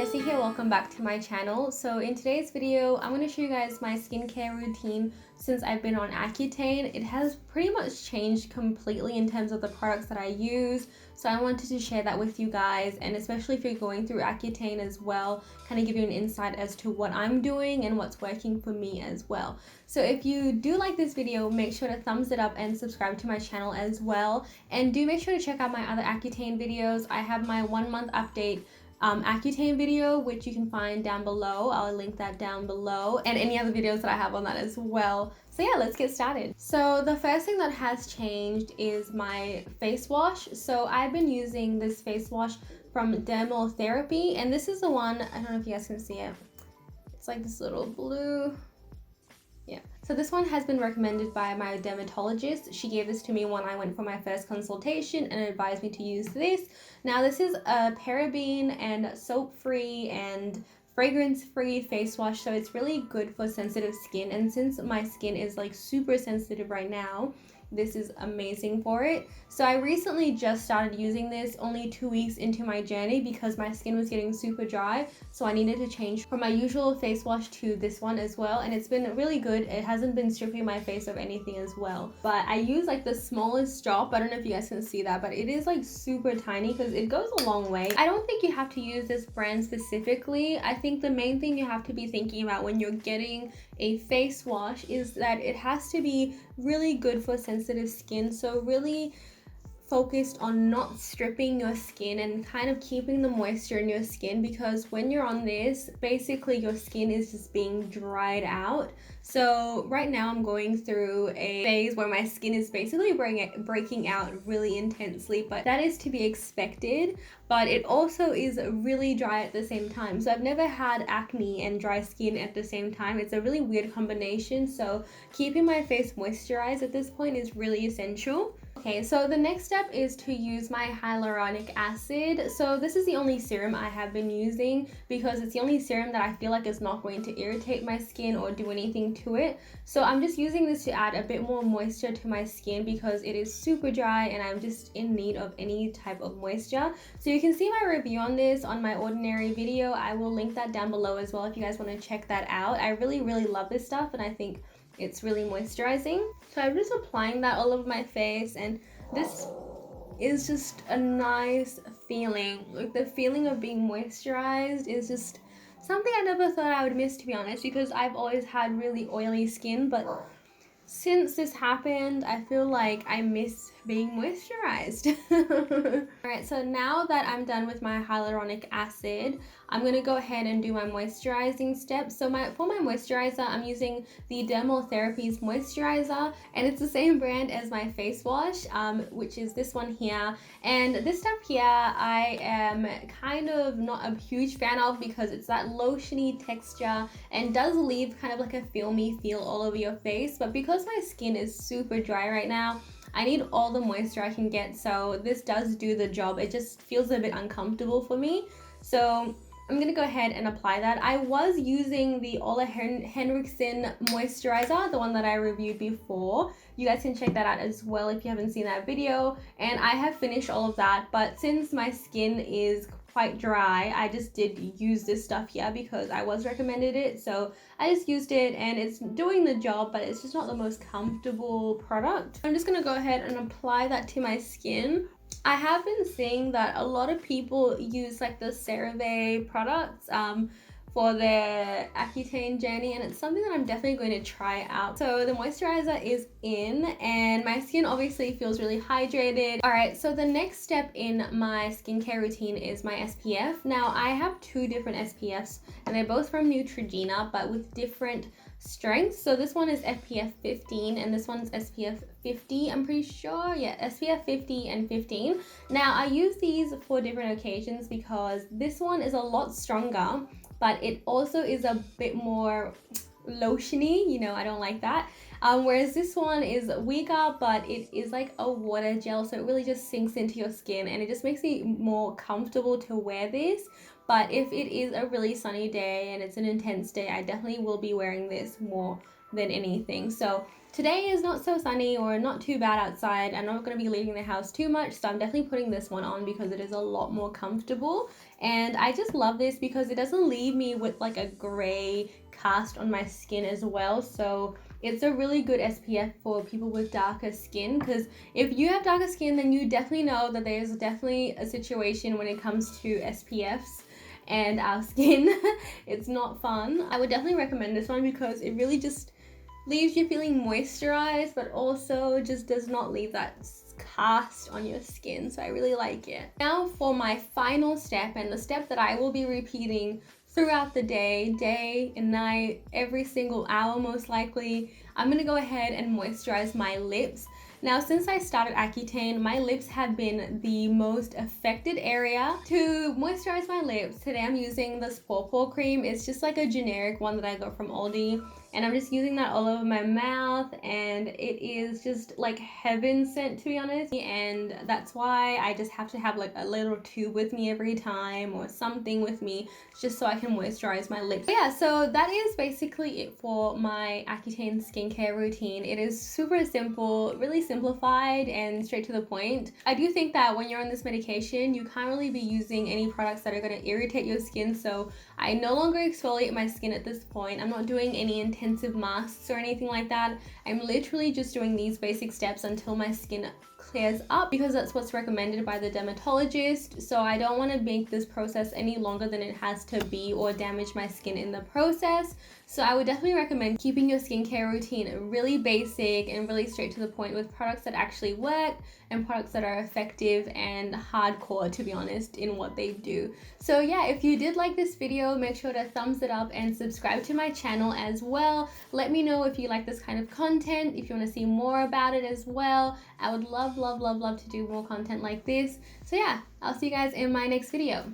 Jessie here, welcome back to my channel. So in today's video, I'm going to show you guys my skincare routine since I've been on Accutane. It has pretty much changed completely in terms of the products that I use. So I wanted to share that with you guys, and especially if you're going through Accutane as well, kind of give you an insight as to what I'm doing and what's working for me as well. So if you do like this video, make sure to thumbs it up and subscribe to my channel as well. And do make sure to check out my other Accutane videos. I have my 1 month update Accutane video, which you can find down below. I'll link that down below, and any other videos that I have on that as well. So yeah, let's get started. So the first thing that has changed is my face wash. So I've been using this face wash from Dermotherapy, and this is the one, I don't know if you guys can see it. It's like this little blue. Yeah. So this one has been recommended by my dermatologist. She gave this to me when I went for my first consultation and advised me to use this. Now this is a paraben and soap-free and fragrance-free face wash, so it's really good for sensitive skin. And since my skin is like super sensitive right now, this is amazing for it. So I recently just started using this only 2 weeks into my journey because my skin was getting super dry, so I needed to change from my usual face wash to this one as well, and it's been really good. It hasn't been stripping my face of anything as well, but I use like the smallest drop. I don't know if you guys can see that, but it is like super tiny because it goes a long way. I don't think you have to use this brand specifically. I think the main thing you have to be thinking about when you're getting a face wash is that it has to be really good for sensitive skin, so really focused on not stripping your skin and kind of keeping the moisture in your skin, because when you're on this, basically your skin is just being dried out. So right now I'm going through a phase where my skin is basically breaking out really intensely, but that is to be expected, but it also is really dry at the same time. So I've never had acne and dry skin at the same time. It's a really weird combination, so keeping my face moisturized at this point is really essential. Okay, so the next step is to use my hyaluronic acid. So this is the only serum I have been using because it's the only serum that I feel like is not going to irritate my skin or do anything to it. So I'm just using this to add a bit more moisture to my skin because it is super dry and I'm just in need of any type of moisture. So you can see my review on this on my ordinary video. I will link that down below as well if you guys want to check that out. I really love this stuff, and I think it's really moisturizing. So I'm just applying that all over my face, and this is just a nice feeling. Like the feeling of being moisturized is just something I never thought I would miss, to be honest, because I've always had really oily skin, but since this happened, I feel like I miss being moisturized. Alright, so now that I'm done with my hyaluronic acid, I'm going to go ahead and do my moisturizing steps. So for my moisturizer, I'm using the Dermotherapy's moisturizer, and it's the same brand as my face wash, which is this one here. And this stuff here, I am kind of not a huge fan of because it's that lotiony texture and does leave kind of like a filmy feel all over your face. But because my skin is super dry right now, I need all the moisture I can get, so this does do the job. It just feels a bit uncomfortable for me, so I'm gonna go ahead and apply that. I was using the Ole Henriksen moisturizer, the one that I reviewed before. You guys can check that out as well if you haven't seen that video, and I have finished all of that. But since my skin is quite dry, I just did use this stuff here because I was recommended it, so I just used it and it's doing the job, but it's just not the most comfortable product. I'm just gonna go ahead and apply that to my skin. I have been seeing that a lot of people use like the CeraVe products for their Accutane journey, and it's something that I'm definitely going to try out. So the moisturizer is in and my skin obviously feels really hydrated. Alright, so the next step in my skincare routine is my SPF. Now I have 2 different SPFs and they're both from Neutrogena but with different strengths. So this one is SPF 15 and this one's SPF 50, I'm pretty sure. Yeah, SPF 50 and 15. Now I use these for different occasions because this one is a lot stronger, but it also is a bit more lotiony, you know, I don't like that. Whereas this one is weaker, but it is like a water gel, so it really just sinks into your skin and it just makes it more comfortable to wear this. But if it is a really sunny day and it's an intense day, I definitely will be wearing this more than anything. So today is not so sunny or not too bad outside. I'm not going to be leaving the house too much, so I'm definitely putting this one on because it is a lot more comfortable. And I just love this because it doesn't leave me with like a gray cast on my skin as well. So it's a really good SPF for people with darker skin, because if you have darker skin, then you definitely know that there's definitely a situation when it comes to SPFs and our skin. It's not fun. I would definitely recommend this one because it really just leaves you feeling moisturized, but also just does not leave that cast on your skin. So I really like it. Now for my final step, and the step that I will be repeating throughout the day and night, every single hour most likely, I'm gonna go ahead and moisturize my lips. Now, since I started Accutane, my lips have been the most affected area. To moisturize my lips, today I'm using this Pore cream. It's just like a generic one that I got from Aldi, and I'm just using that all over my mouth, and it is just like heaven sent, to be honest. And that's why I just have to have like a little tube with me every time, or something with me, just so I can moisturize my lips. But yeah, so that is basically it for my Accutane skincare routine. It is super simple, really simplified and straight to the point. I do think that when you're on this medication, you can't really be using any products that are going to irritate your skin, so I no longer exfoliate my skin at this point. I'm not doing any intensive masks or anything like that. I'm literally just doing these basic steps until my skin clears up, because that's what's recommended by the dermatologist. So I don't want to make this process any longer than it has to be or damage my skin in the process. So I would definitely recommend keeping your skincare routine really basic and really straight to the point, with products that actually work and products that are effective and hardcore, to be honest, in what they do. So yeah, if you did like this video, make sure to thumbs it up and subscribe to my channel as well. Let me know if you like this kind of content, if you want to see more about it as well. I would love to do more content like this. So yeah, I'll see you guys in my next video.